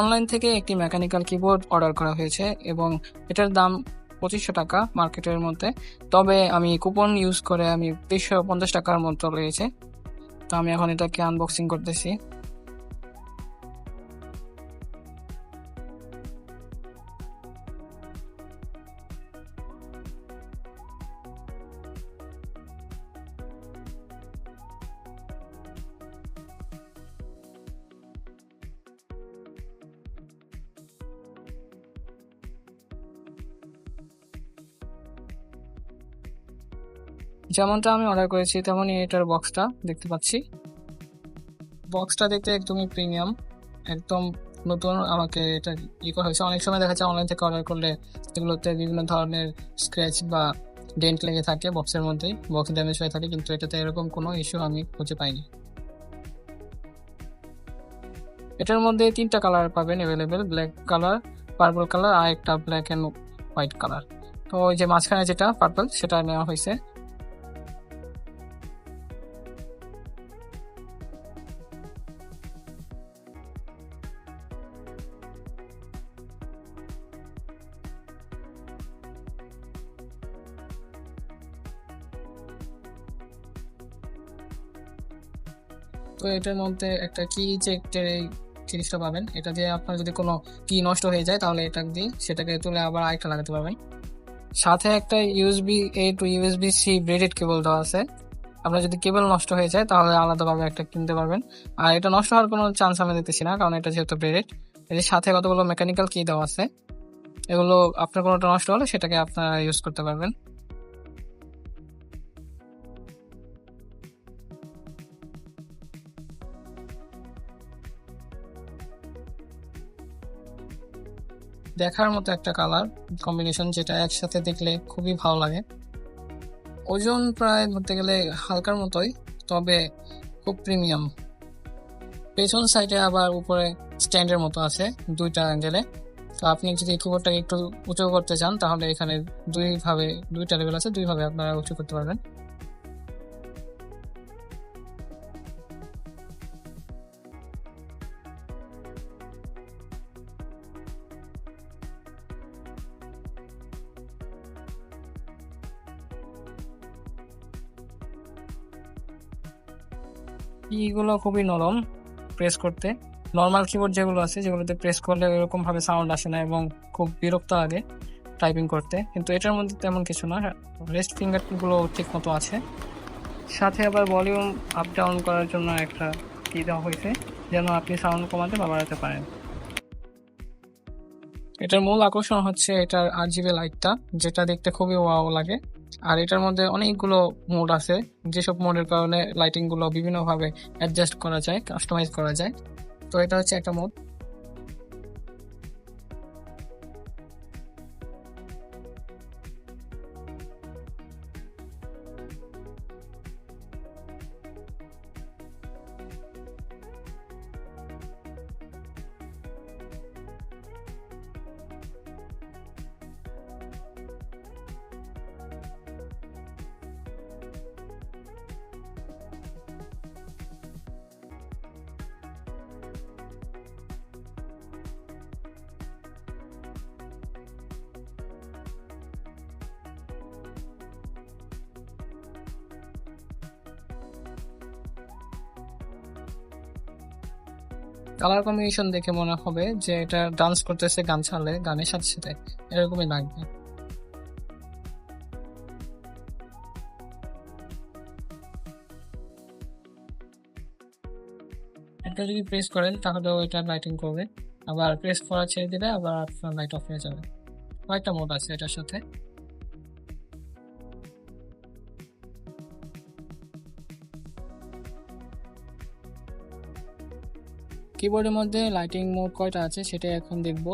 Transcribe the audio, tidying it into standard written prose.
Online থেকে একটি mechanical keyboard order করা হয়েছে এবং এটার দাম 2500 টাকা মার্কেটের মধ্যে। তবে আমি কুপন ইউজ করে আমি 350 টাকার মতো রয়েছে। তো আমি এখন এটাকে আনবক্সিং করতেছি। যেমনটা আমি অর্ডার করেছি তেমনই এটার বক্সটা দেখতে পাচ্ছি। বক্সটা দেখতে একদমই প্রিমিয়াম, একদম নতুন। আমাকে এটা করা হয়েছে। অনেক সময় দেখা যায় অনলাইন থেকে অর্ডার করলে এগুলোতে বিভিন্ন ধরনের স্ক্র্যাচ বা ডেন্ট লেগে থাকে বক্সের মধ্যেই, বক্স ড্যামেজ হয়ে থাকে, কিন্তু এটাতে এরকম কোনো ইস্যু আমি খুঁজে পাইনি। এটার মধ্যে 3টা কালার পাবেন available, black colour, purple colour আর একটা ব্ল্যাক অ্যান্ড হোয়াইট কালার। তো ওই যে মাঝখানে যেটা পার্পল সেটা নেওয়া হয়েছে। তো এটার মধ্যে একটা কি চেকের এই জিনিসটা পাবেন, এটা দিয়ে আপনার যদি কোনো কি নষ্ট হয়ে যায় তাহলে এটা দিয়ে সেটাকে তুলে আবার আরেকটা লাগাতে পারবেন। সাথে একটা USB-A টু USB-C ব্রেডেড কেবল দেওয়া আছে। আপনার যদি কেবল নষ্ট হয়ে যায় তাহলে আলাদাভাবে একটা কিনতে পারবেন। আর এটা নষ্ট হওয়ার কোনো চান্স আমি দেখতেছি না, কারণ এটা যেহেতু ব্রেডেড। এর সাথে কতগুলো মেকানিক্যাল কি দেওয়া আছে, এগুলো আপনার কোনোটা নষ্ট হলে সেটাকে আপনারা ইউজ করতে পারবেন। দেখার মতো একটা কালার কম্বিনেশন, যেটা একসাথে দেখলে খুবই ভালো লাগে। ওজন প্রায় ধরতে গেলে হালকার মতোই, তবে খুব প্রিমিয়াম। পেছন সাইডে আবার উপরে স্ট্যান্ডের মতো আছে 2টা অ্যাঙ্গেলে। তো আপনি যদি কিবোর্ডটাকে একটু উঁচু করতে চান তাহলে এখানে 2টা লেভেল আছে, 2ভাবে আপনারা উঁচু করতে পারবেন। এইগুলো খুবই নরম প্রেস করতে। নর্মাল কিবোর্ড যেগুলো আছে যেগুলোতে প্রেস করলে এরকম ভাবে সাউন্ড আসে না এবং খুব বিরক্ত লাগে টাইপিং করতে, কিন্তু এটার মধ্যে তেমন কিছু না। রেস্ট ফিঙ্গার গুলো ঠিক মতো আছে। সাথে আবার ভলিউম আপ ডাউন করার জন্য একটা কি দেওয়া হয়েছে, যেন আপনি সাউন্ড কমাতে বা বাড়াতে পারেন। এটার মূল আকর্ষণ হচ্ছে এটার RGB লাইটটা, যেটা দেখতে খুবই ওয়াও লাগে। আর এটার মধ্যে অনেকগুলো মোড আছে, যেসব মোডের কারণে লাইটিং গুলো বিভিন্নভাবে অ্যাডজাস্ট করা যায়, কাস্টমাইজ করা যায়। তো এটা হচ্ছে একটা মোড। কালার কম্বিনেশন দেখে মনে হবে যে এটা ডান্স করতেছে গান ছাড়লে, গানের সাথে সাথে এরকমই লাগবে। এটা যদি প্রেস করেন তাহলেও এটা লাইটিং করবে, আবার প্রেস করা ছেড়ে দিলে আবার আপনার লাইট অফ হয়ে যাবে। কয়েকটা মোড আছে এটার সাথে। কিবোর্ডের মধ্যে লাইটিং মোড কয়টা আছে সেটা এখন দেখবো।